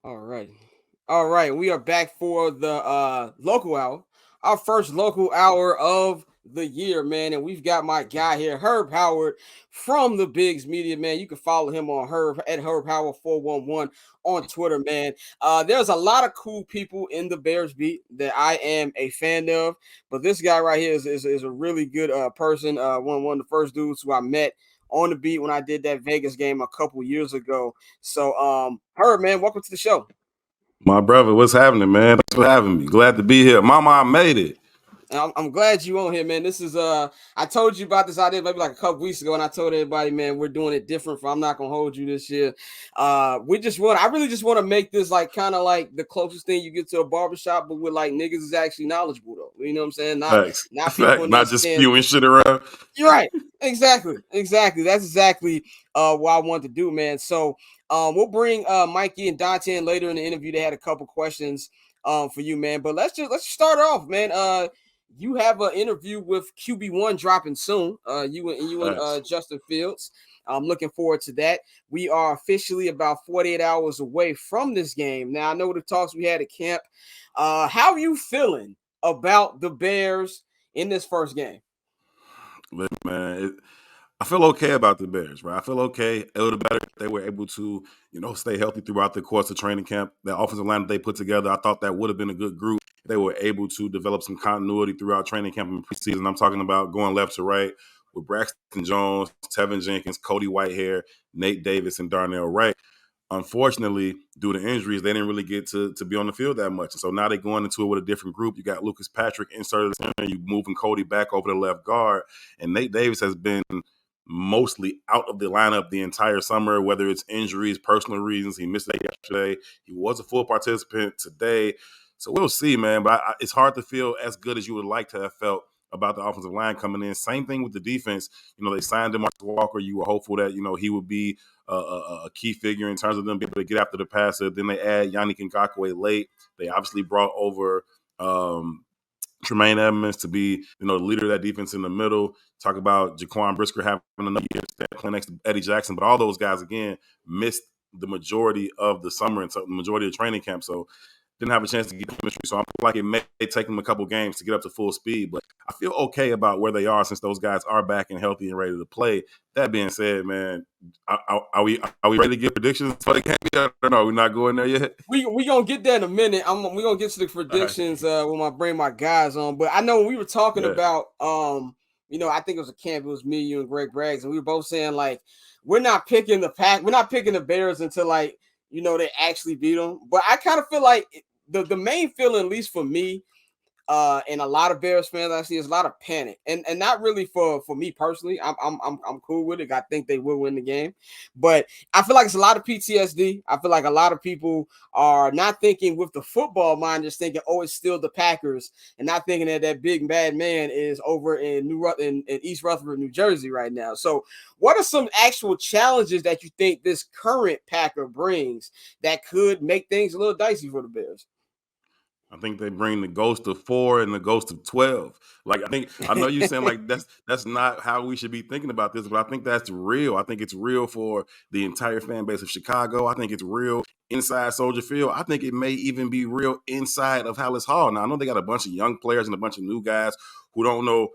All right. All right. We are back for the local hour. Our first local hour of the year, man. And we've got my guy here, Herb Howard from the Bigs Media, man. You can follow him on Herb at Herb Howard 411 on Twitter, man. There's a lot of cool people in the Bears beat that I am a fan of, but this guy right here is a really good person. One of the first dudes who I met on the beat when I did that Vegas game a couple years ago. So, Herb, man, welcome to the show. My brother, what's happening, man? Thanks for having me. Glad to be here. Mama, I made it. I'm glad you on here, man. This is I told you about this idea maybe like a couple weeks ago, and I told everybody, man, we're doing it different. I'm not gonna hold you this year. I really just want to make this like kind of like the closest thing you get to a barbershop, but with like niggas is actually knowledgeable though. You know what I'm saying? Not Facts. not people Facts. in Not their just skin. spewing shit around. You're right. Exactly. That's exactly what I wanted to do, man. So we'll bring Mikey and Dante in later in the interview. They had a couple questions for you, man. But let's start off, man. You have an interview with QB1 dropping soon. You and Justin Fields. I'm looking forward to that. We are officially about 48 hours away from this game. Now I know the talks we had at camp. How are you feeling about the Bears in this first game? Listen, man, I feel okay about the Bears, right? I feel okay. It would have been better if they were able to, stay healthy throughout the course of training camp. The offensive line that they put together, I thought that would have been a good group. They were able to develop some continuity throughout training camp and preseason. I'm talking about going left to right with Braxton Jones, Tevin Jenkins, Cody Whitehair, Nate Davis, and Darnell Wright. Unfortunately, due to injuries, they didn't really get to be on the field that much. And so now they're going into it with a different group. You got Lucas Patrick inserted in there. You moving Cody back over the left guard. And Nate Davis has been mostly out of the lineup the entire summer, whether it's injuries, personal reasons. He missed it yesterday. He was a full participant today. So we'll see, man. But it's hard to feel as good as you would like to have felt about the offensive line coming in. Same thing with the defense. They signed DeMarcus Walker. You were hopeful that, he would be a key figure in terms of them being able to get after the passer. Then they add Yannick Ngakoue late. They obviously brought over Tremaine Edmonds to be, the leader of that defense in the middle. Talk about Jaquan Brisker having another year playing next to Eddie Jackson. But all those guys, again, missed the majority of the summer and the majority of training camp. So didn't have a chance to get chemistry. So I feel like it may take them a couple games to get up to full speed. But I feel okay about where they are since those guys are back and healthy and ready to play. That being said, man, are we ready to get predictions for the game? Or no, we're not going there yet. We gonna get there in a minute. We gonna get to the predictions when I bring my guys on. But I know when we were talking about I think it was a camp. It was me, you, and Greg Braggs, and we were both saying like we're not picking the pack. We're not picking the Bears until like they actually beat them. But I kind of feel like the main feeling, at least for me, and a lot of Bears fans I see is a lot of panic, and not really for me personally. I'm cool with it. I think they will win the game, but I feel like it's a lot of PTSD. I feel like a lot of people are not thinking with the football mind, just thinking, oh, it's still the Packers, and not thinking that big bad man is over in in East Rutherford, New Jersey right now. So, what are some actual challenges that you think this current Packer brings that could make things a little dicey for the Bears? I think they bring the ghost of 4 and the ghost of 12. Like I know you're saying like that's not how we should be thinking about this, but I think that's real. I think it's real for the entire fan base of Chicago. I think it's real inside Soldier Field. I think it may even be real inside of Hallis Hall. Now I know they got a bunch of young players and a bunch of new guys who don't know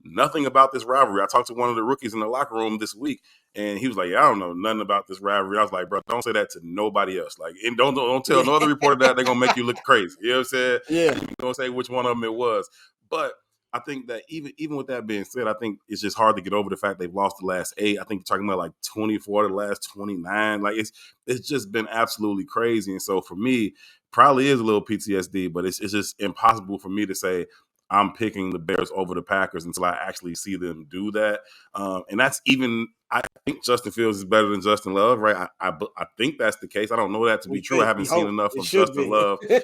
nothing about this rivalry. I talked to one of the rookies in the locker room this week, and he was like, "Yeah, I don't know nothing about this rivalry." I was like, "Bro, don't say that to nobody else. Like, and don't tell no other reporter that. They're gonna make you look crazy." You know what I'm saying? Yeah. You're gonna say which one of them it was. But I think that even with that being said, I think it's just hard to get over the fact they've lost the last 8. I think you're talking about like 24 to the last 29. Like it's just been absolutely crazy. And so for me, probably is a little PTSD, but it's just impossible for me to say I'm picking the Bears over the Packers until I actually see them do that. And that's even I think Justin Fields is better than Justin Love, right? I think that's the case. I don't know that to be true. I haven't seen enough of Justin Love to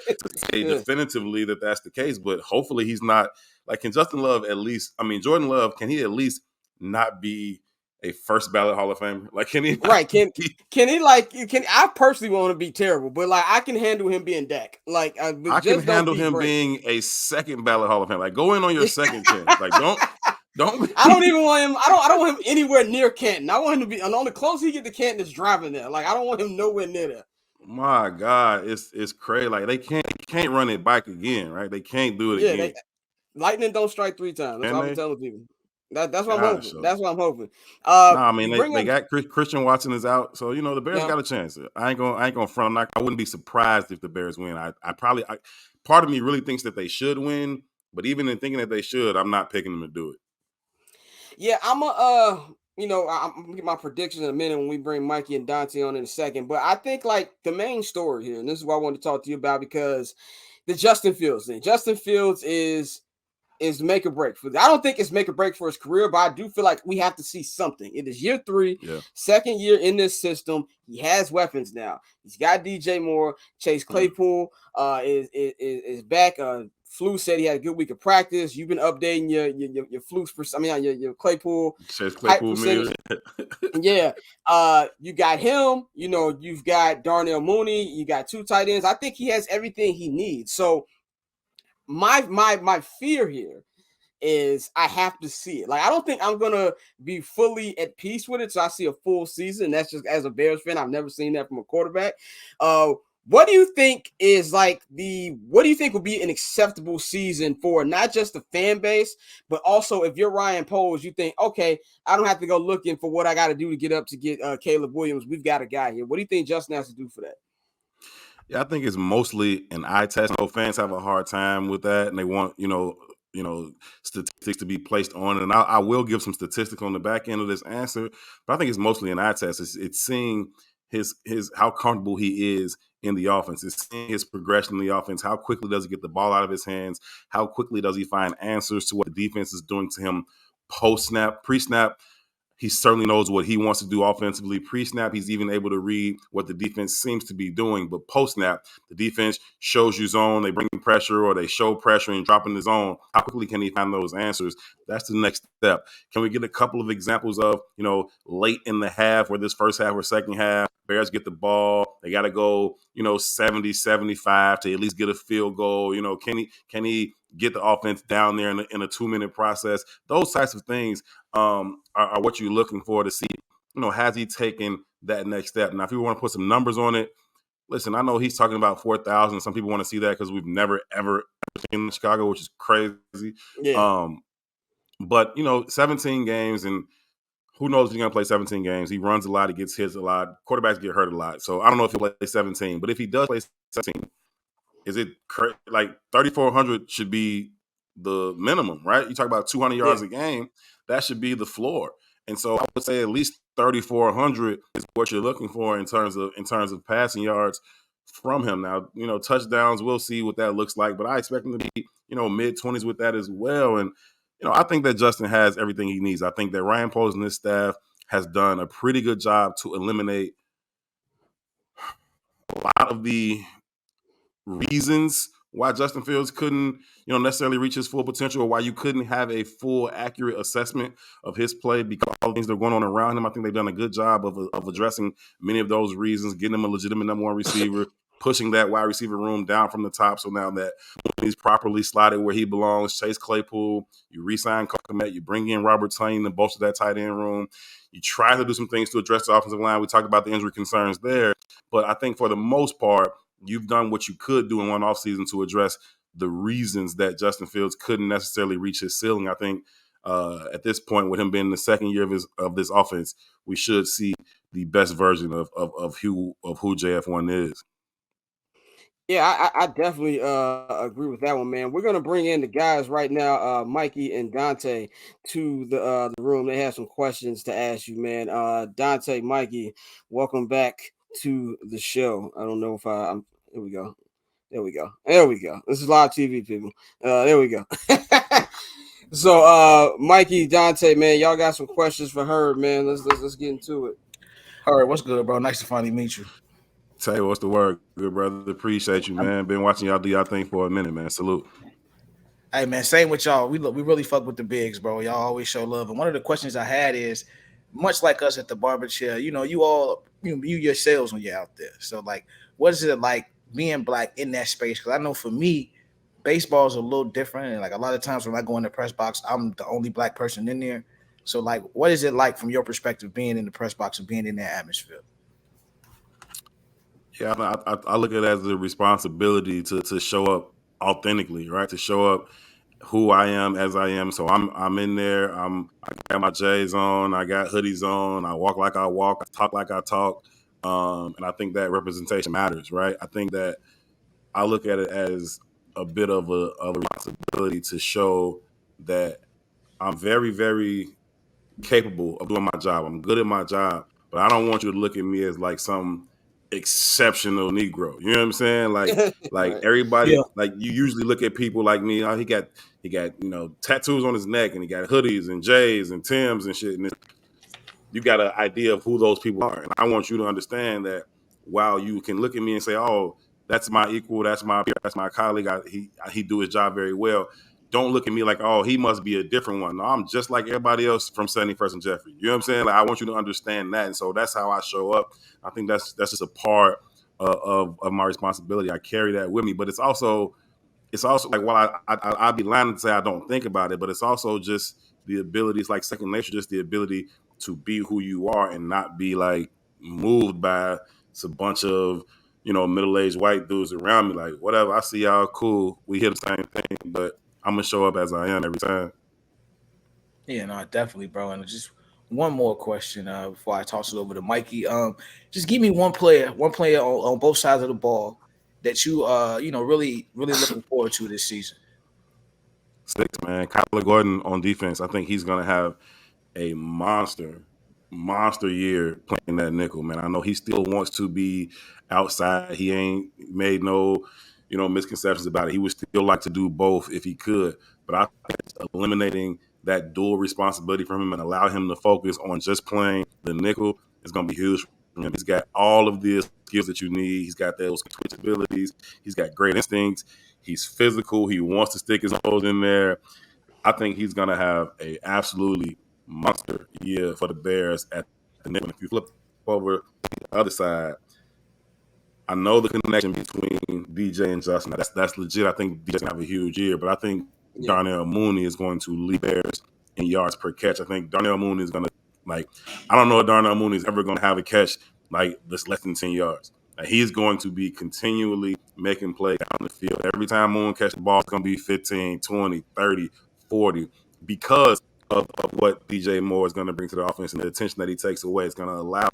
say definitively that that's the case, but hopefully he's not. Like, can Justin Love at least, Jordan Love, can he at least not be a first ballot Hall of Famer? Like, can he? Right. Can I personally want to be terrible, but like I can handle him being Dak. Like I can handle him being a second ballot Hall of Famer. Like, go in on your second chance. Like, don't. I don't even want him. I don't want him anywhere near Canton. I want him to be. And on the closest he get to Canton is driving there. Like I don't want him nowhere near there. My God, it's crazy. Like they can't run it back again, right? They can't do it Yeah, again, lightning don't strike three times. That's can what I've been they? telling people. That's what I'm Gosh, hoping. so That's what I'm hoping. nah, I mean You bring they up, got Christian Watson is out, so the Bears yeah. got a chance. I ain't gonna front. I wouldn't be surprised if the Bears win. Part of me really thinks that they should win, but even in thinking that they should, I'm not picking them to do it. Yeah, I'm gonna get my predictions in a minute when we bring Mikey and Dante on in a second. But I think like the main story here, and this is what I wanted to talk to you about because the Justin Fields thing. Justin Fields is make or break for. I don't think it's make or break for his career, but I do feel like we have to see something. It is year 3, Yeah. second year in this system. He has weapons now. He's got DJ Moore, Chase Hmm. Claypool is back. Flu said he had a good week of practice. You've been updating your Fluke's your Claypool Chase hype Claypool percentage. meter. Yeah, you got him. You've got Darnell Mooney. You got 2 tight ends. I think he has everything he needs. So my fear here is I have to see it. Like I don't think I'm gonna be fully at peace with it. So I see a full season. That's just as a Bears fan. I've never seen that from a quarterback. What do you think is what do you think would be an acceptable season for not just the fan base, but also if you're Ryan Poles, you think, okay, I don't have to go looking for what I got to do to get up to get Caleb Williams. We've got a guy here. What do you think Justin has to do for that? Yeah, I think it's mostly an eye test. Fans have a hard time with that, and they want statistics to be placed on it. And I will give some statistics on the back end of this answer, but I think it's mostly an eye test. It's seeing his how comfortable he is in the offense. It's seeing his progression in the offense. How quickly does he get the ball out of his hands? How quickly does he find answers to what the defense is doing to him post snap, pre snap? He certainly knows what he wants to do offensively. Pre-snap, he's even able to read what the defense seems to be doing. But post-snap, the defense shows you zone, they bring pressure or they show pressure and drop in the zone. How quickly can he find those answers? That's the next step. Can we get a couple of examples of, late in the half or this first half or second half, Bears get the ball, they got to go, 70, 75 to at least get a field goal. Can he get the offense down there in a 2-minute process? Those types of things are what you're looking for to see, has he taken that next step? Now, if you want to put some numbers on it, listen, I know he's talking about 4,000. Some people want to see that because we've never, ever seen in Chicago, which is crazy. Yeah. But, 17 games, and who knows if he's going to play 17 games. He runs a lot. He gets hits a lot. Quarterbacks get hurt a lot. So I don't know if he'll play 17. But if he does play 17, is it like 3,400 should be the minimum, right? You talk about 200 Yeah. yards a game, that should be the floor. And so I would say at least 3,400 is what you're looking for in terms of passing yards from him. Now, touchdowns, we'll see what that looks like, but I expect him to be, mid 20s with that as well. And I think that Justin has everything he needs. I think that Ryan Poles and his staff has done a pretty good job to eliminate a lot of the reasons why Justin Fields couldn't, necessarily reach his full potential, or why you couldn't have a full, accurate assessment of his play because all the things that are going on around him. I think they've done a good job of addressing many of those reasons, getting him a legitimate number 1 receiver, pushing that wide receiver room down from the top. So now that he's properly slotted where he belongs, Chase Claypool, you re-sign Komet, you bring in Robert Tonyan to bolster that tight end room. You try to do some things to address the offensive line. We talked about the injury concerns there, but I think for the most part, you've done what you could do in one offseason to address the reasons that Justin Fields couldn't necessarily reach his ceiling. I think at this point, with him being in the second year of this offense, we should see the best version of who JF1 is. Yeah, I definitely agree with that one, man. We're gonna bring in the guys right now, Mikey and Dante, to the room. They have some questions to ask you, man. Dante, Mikey, welcome back to the show. I don't know if I'm. Here we go. There we go. There we go. This is live TV, people. There we go. So, Mikey, Dante, man, y'all got some questions for her, man. Let's get into it. All right, what's good, bro? Nice to finally meet you. Tell you what's the word, good brother. Appreciate you, man. Been watching y'all do y'all thing for a minute, man. Salute. Hey, man, same with y'all. We really fuck with the bigs, bro. Y'all always show love. And one of the questions I had is, much like us at the barber chair, you all you yourselves when you're out there. So, like, what is it like being black in that space? Because I know for me, baseball is a little different. And like a lot of times when I go in the press box, I'm the only black person in there. So, like, what is it like from your perspective being in the press box and being in that atmosphere? Yeah, I look at it as a responsibility to show up authentically, right? To show up who I am as I am. So I'm in there. I got my J's on. I got hoodies on. I walk like I walk. I talk like I talk. And I think that representation matters, right? I think that I look at it as a bit of a responsibility to show that I'm very, very capable of doing my job. I'm good at my job, but I don't want you to look at me as like some exceptional Negro. You know what I'm saying? Like Right. everybody, Yeah. like you usually look at people like me. Oh, he got tattoos on his neck, and he got hoodies and J's and Tims and shit. And you got an idea of who those people are. And I want you to understand that while you can look at me and say, "Oh, that's my equal, that's my colleague. He do his job very well." Don't look at me like, "Oh, he must be a different one." No, I'm just like everybody else from 71st and Jeffrey. You know what I'm saying? Like, I want you to understand that, and so that's how I show up. I think that's just a part of my responsibility. I carry that with me, but it's also like while I'd be lying to say I don't think about it, but it's also just the ability. It's like second nature, just the ability to be who you are and not be like moved by it's a bunch of middle aged white dudes around me. Like whatever, I see y'all cool. We hear the same thing, but I'm gonna show up as I am every time. Yeah, no, definitely, bro. And just one more question before I toss it over to Mikey. Just give me one player on both sides of the ball that you really really looking forward to this season. Six man, Kyler Gordon on defense. I think he's gonna have a monster year playing that nickel, man. I know he still wants to be outside. He ain't made no, misconceptions about it. He would still like to do both if he could. But I think eliminating that dual responsibility from him and allow him to focus on just playing the nickel is going to be huge for him. He's got all of the skills that you need. He's got those switch abilities. He's got great instincts. He's physical. He wants to stick his nose in there. I think he's going to have a absolutely monster year for the Bears at the nickel. If you flip over the other side, I know the connection between DJ and Justin. That's legit. I think DJ's gonna have a huge year, but I think Yeah. Darnell Mooney is going to lead Bears in yards per catch. I think Darnell Mooney is gonna like. I don't know if Darnell Mooney is ever going to have a catch like this less than 10 yards. Like, he's going to be continually making plays down the field. Every time Moon catches the ball, it's going to be 15, 20, 30, 40 because of what DJ Moore is going to bring to the offense and the attention that he takes away. It's going to allow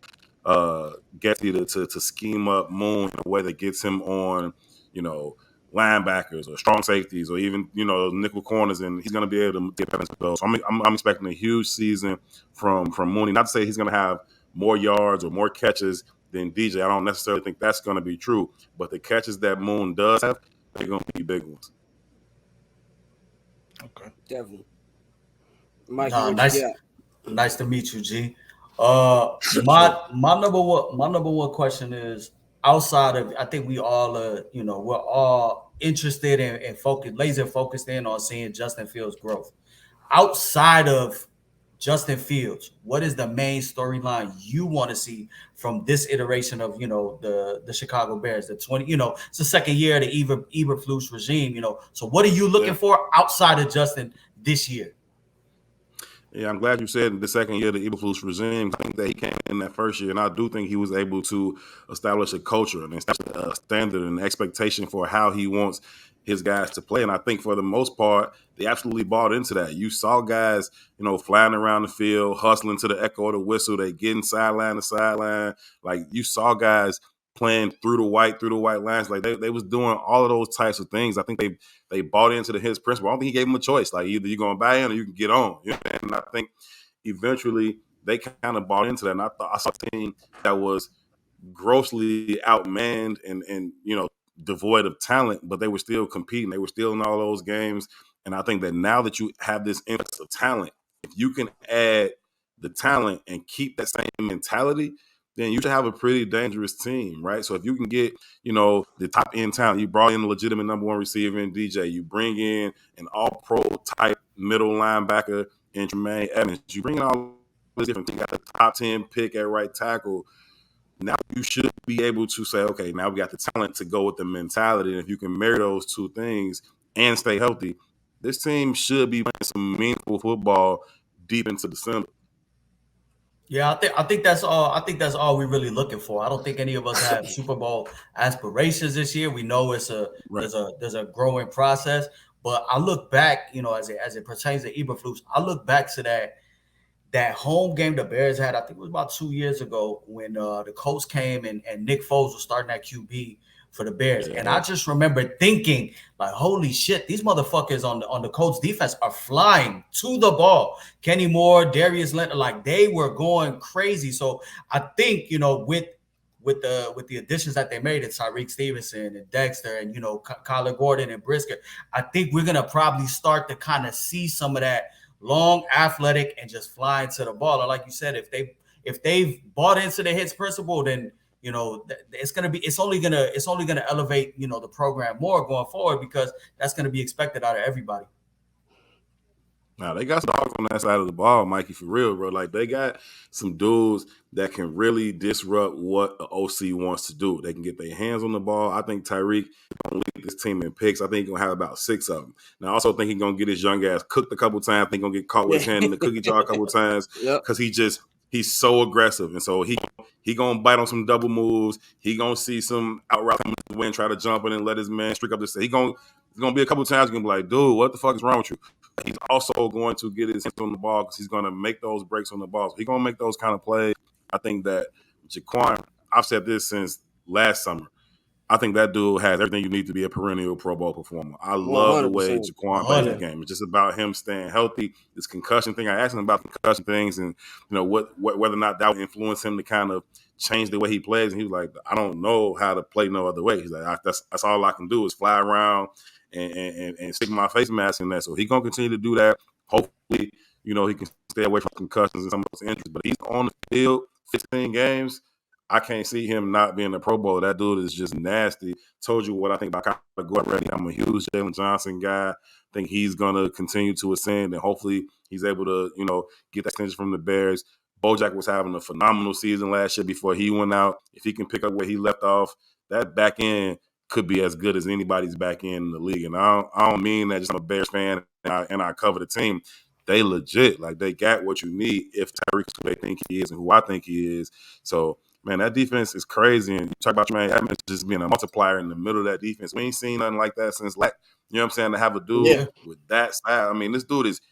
Getty to scheme up Moon in a way that gets him on, you know, linebackers or strong safeties or even those nickel corners, and he's going to be able to get balance with those. So I'm expecting a huge season from Mooney. Not to say he's going to have more yards or more catches than DJ. I don't necessarily think that's going to be true, but the catches that Moon does have, they're going to be big ones. Okay. Definitely. Mikey, Nah, what you nice, got? nice to meet you, G. Sure. My number one question is outside of I think we all we're all interested and focused, laser focused in on seeing Justin Fields' growth. Outside of Justin Fields, what is the main storyline you want to see from this iteration of the Chicago Bears? The 20, it's the second year of the Eberflus regime. So what are you looking Yeah. for outside of Justin this year? Yeah, I'm glad you said the second year of the Eberflus regime. I think that he came in that first year, and I do think he was able to establish a culture and establish a standard and expectation for how he wants his guys to play. And I think for the most part, they absolutely bought into that. You saw guys, flying around the field, hustling to the echo of the whistle. They getting sideline to sideline. Like you saw guys playing through the white lines. Like they was doing all of those types of things. I think they bought into his principle. I don't think he gave them a choice. Like either you're going to buy in or you can get on. And I think eventually they kind of bought into that. And I thought I saw a team that was grossly outmanned and devoid of talent, but they were still competing. They were still in all those games. And I think that now that you have this influx of talent, if you can add the talent and keep that same mentality, then you should have a pretty dangerous team, right? So if you can get, the top end talent, you brought in a legitimate number one receiver in DJ, you bring in an all pro type middle linebacker in Tremaine Evans, you bring in all these different things. You got the top 10 pick at right tackle. Now you should be able to say, okay, now we got the talent to go with the mentality. And if you can marry those two things and stay healthy, this team should be playing some meaningful football deep into December. Yeah, I think that's all. I think that's all we're really looking for. I don't think any of us have Super Bowl aspirations this year. We know Right. there's a growing process, but I look back, as it pertains to Eberflus, I look back to that home game the Bears had. I think it was about 2 years ago when the Colts came and Nick Foles was starting at QB for the Bears, and I just remember thinking like, "Holy shit, these motherfuckers on the Colts defense are flying to the ball." Kenny Moore, Darius Leonard, like they were going crazy. So I think with the additions that they made, it's Tyreek Stevenson and Dexter and Kyler Gordon and Brisker. I think we're gonna probably start to kind of see some of that long, athletic, and just flying to the ball. And like you said, if they've bought into the hits principle, then it's only gonna elevate the program more going forward because that's gonna be expected out of everybody. Now they got some dogs on that side of the ball, Mikey, for real, bro. Like they got some dudes that can really disrupt what the OC wants to do. They can get their hands on the ball. I think Tyreek gonna lead this team in picks. I think he's gonna have about 6 of them. Now I also think he's gonna get his young ass cooked a couple times. I think he's gonna get caught with his hand in the cookie jar a couple times because he's so aggressive. And so he gonna bite on some double moves. He gonna see some out route him to win, try to jump in and let his man streak up the side. It's gonna be a couple times you're gonna be like, dude, what the fuck is wrong with you? He's also going to get his hands on the ball because he's going to make those breaks on the ball. So he's going to make those kind of plays. I think that Jaquan, I've said this since last summer. I think that dude has everything you need to be a perennial Pro Bowl performer. I love the way 100%. Jaquan plays the game. It's just about him staying healthy. This concussion thing, I asked him about the concussion things and whether or not that would influence him to kind of change the way he plays. And he was like, I don't know how to play no other way. He's like, that's all I can do is fly around and stick my face mask in that. So he's gonna continue to do that. Hopefully, he can stay away from concussions and some of those injuries. But he's on the field 15 games. I can't see him not being a Pro Bowler. That dude is just nasty. Told you what I think about Kyler Gordon already. I'm a huge Jalen Johnson guy. I think he's gonna continue to ascend, and hopefully he's able to, get that extension from the Bears. Bojack was having a phenomenal season last year before he went out. If he can pick up where he left off, that back end could be as good as anybody's back end in the league. And I don't mean that just I'm a Bears fan and I cover the team. They legit, like they got what you need if Tyreek's who they think he is and who I think he is. So, man, that defense is crazy. And you talk about your man Edmonds just being a multiplier in the middle of that defense. We ain't seen nothing like that since, you know what I'm saying, to have a dude with that style. I mean, this dude is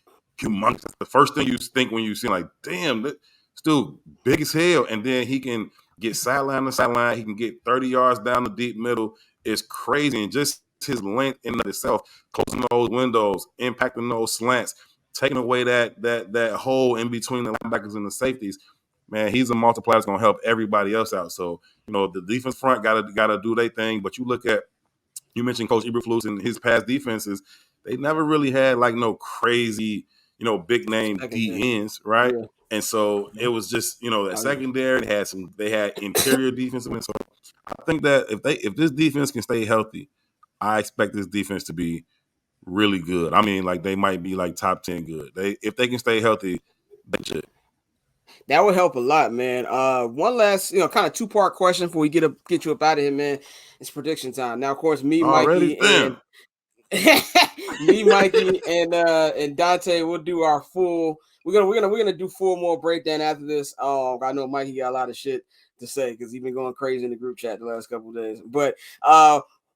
humongous. The first thing you think when you see like, damn, this dude big as hell. And then he can get sideline to sideline. He can get 30 yards down the deep middle. It's crazy. And just his length in itself, closing those windows, impacting those slants, taking away that hole in between the linebackers and the safeties. Man, he's a multiplier that's gonna help everybody else out. So, the defense front gotta do their thing. But you mentioned Coach Eberflus and his past defenses, they never really had like no crazy, big name D ends, right? Yeah. And so it was just, that secondary they had interior defensive. So I think that if this defense can stay healthy, I expect this defense to be really good. I mean, like they might be like top 10 good. If they can stay healthy, they should. That would help a lot, man. One last, kind of 2-part question before we get you up out of here, man. It's prediction time. Now, of course, me, Mikey, and and Dante will do our full. We're gonna do full more breakdown after this. I know Mikey got a lot of shit to say because he's been going crazy in the group chat the last couple of days. But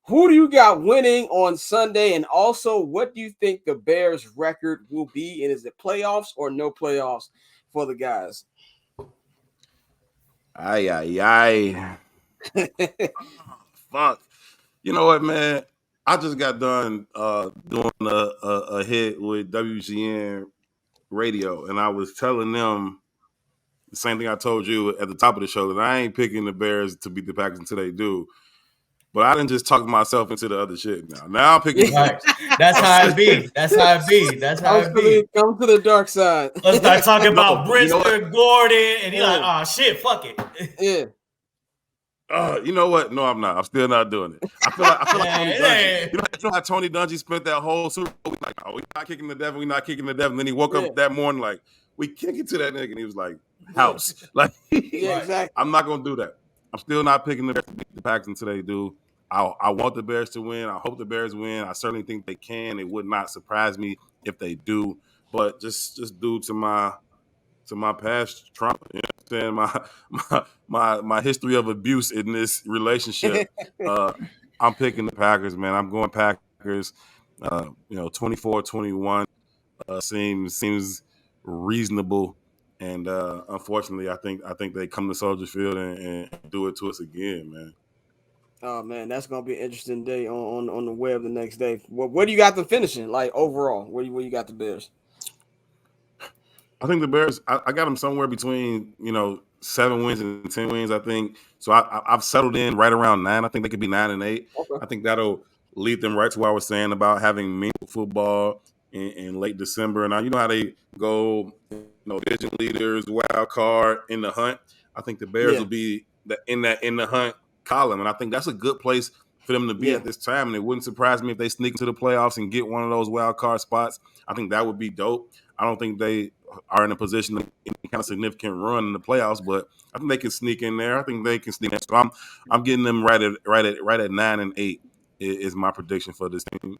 who do you got winning on Sunday? And also, what do you think the Bears' record will be? And is it playoffs or no playoffs for the guys? Ay. Fuck. You know what, man? I just got done doing a hit with WGN radio, and I was telling them the same thing I told you at the top of the show, that I ain't picking the Bears to beat the Packers until they do. But I didn't just talk myself into the other shit now. Now I'm picking. Right. That's how it be. That's how it be. That's how it be. Come to the dark side. Let's start talking about Brisker, Gordon, and he's like, oh shit, fuck it. Yeah. You know what? No, I'm not. I'm still not doing it. I feel like Tony Dungy. You know how Tony Dungy spent that whole Super Bowl like, oh, we're not kicking the devil. We're not kicking the devil. And then he woke up that morning like, we kick it to that nigga. And he was like, house. Like, exactly. I'm not going to do that. I'm still not picking the Bears to beat the Packers until they do. I want the Bears to win. I hope the Bears win. I certainly think they can. It would not surprise me if they do. But just due to my past trauma, understand my history of abuse in this relationship. I'm picking the Packers, man. I'm going Packers. 24-21 seems reasonable, and unfortunately, I think they come to Soldier Field and do it to us again, man. Oh man, that's gonna be an interesting day on the web the next day. Where do you got them finishing? Like overall, where you got the Bears? I think the Bears. I got them somewhere between 7 wins and 10 wins. I think so. I've settled in right around 9. I think they could be 9-8. Okay. I think that'll lead them right to what I was saying about having meaningful football in late December. And now you know how they go, division leaders, wild card in the hunt. I think the Bears will be in the hunt column, and I think that's a good place for them to be at this time. And it wouldn't surprise me if they sneak into the playoffs and get one of those wild card spots. I think that would be dope. I don't think they are in a position to any kind of significant run in the playoffs, but I think they can sneak in there. I think they can sneak in. So I'm getting them right at 9-8 is my prediction for this team.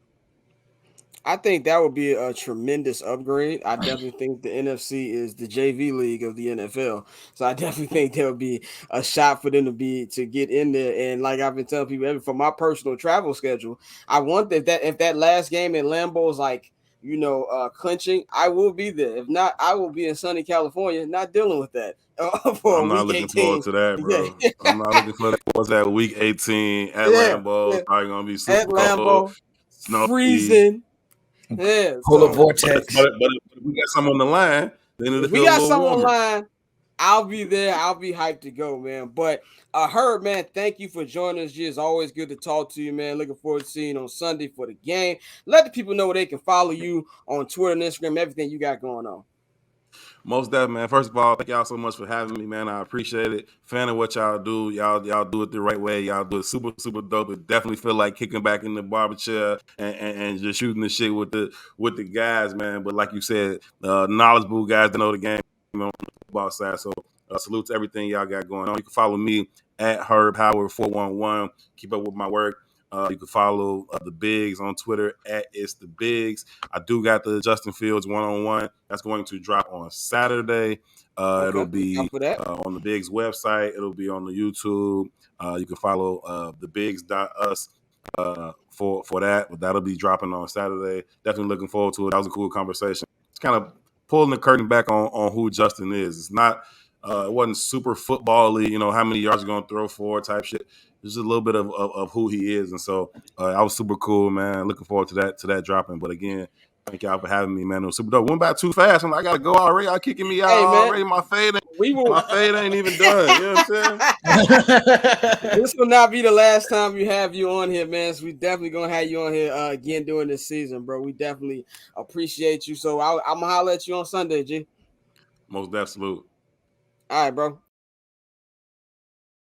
I think that would be a tremendous upgrade. I definitely think the NFC is the JV league of the NFL. So I definitely think there would be a shot for them to get in there. And like I've been telling people, for my personal travel schedule, I want if that last game in Lambeau is like, clinching, I will be there. If not, I will be in sunny California, not dealing with that for I'm not week looking 18. forward to that, bro. I'm not looking forward to that week 18 at Lambeau. It's probably gonna be super at Lambeau, cold, snowy. freezing. Yeah, Polar vortex. But if we got something on the line, then it'll if feel we a got little something warmer. online, I'll be there. I'll be hyped to go, man. But Herb, man, thank you for joining us. It's always good to talk to you, man. Looking forward to seeing you on Sunday for the game. Let the people know where they can follow you on Twitter and Instagram, everything you got going on. Most definitely, man. First of all, thank y'all so much for having me, man. I appreciate it. Fan of what y'all do. Y'all do it the right way. Y'all do it super, super dope. It definitely feel like kicking back in the barber chair and just shooting the shit with the guys, man. But like you said, knowledgeable guys that know the game on the football side. So salute to everything y'all got going on. You can follow me at Herb Howard 411. Keep up with my work. You can follow the Bigs on Twitter at It's the Bigs. I do got the Justin Fields one-on-one. That's going to drop on Saturday. It'll be on the Bigs website. It'll be on the YouTube. You can follow the Bigs.us for that. But that'll be dropping on Saturday. Definitely looking forward to it. That was a cool conversation. It's kind of pulling the curtain back on who Justin is. It's not it wasn't super football-y, how many yards you're going to throw for type shit. Just a little bit of who he is. And so I was super cool, man. Looking forward to that dropping. But again, thank y'all for having me, man. It was super dope. Went by too fast. I got to go already. Y'all kicking me out already. My fade ain't even done. You know what I'm saying? This will not be the last time we have you on here, man. So we definitely going to have you on here again during this season, bro. We definitely appreciate you. So I'm going to holler at you on Sunday, G. Most definitely. All right, bro.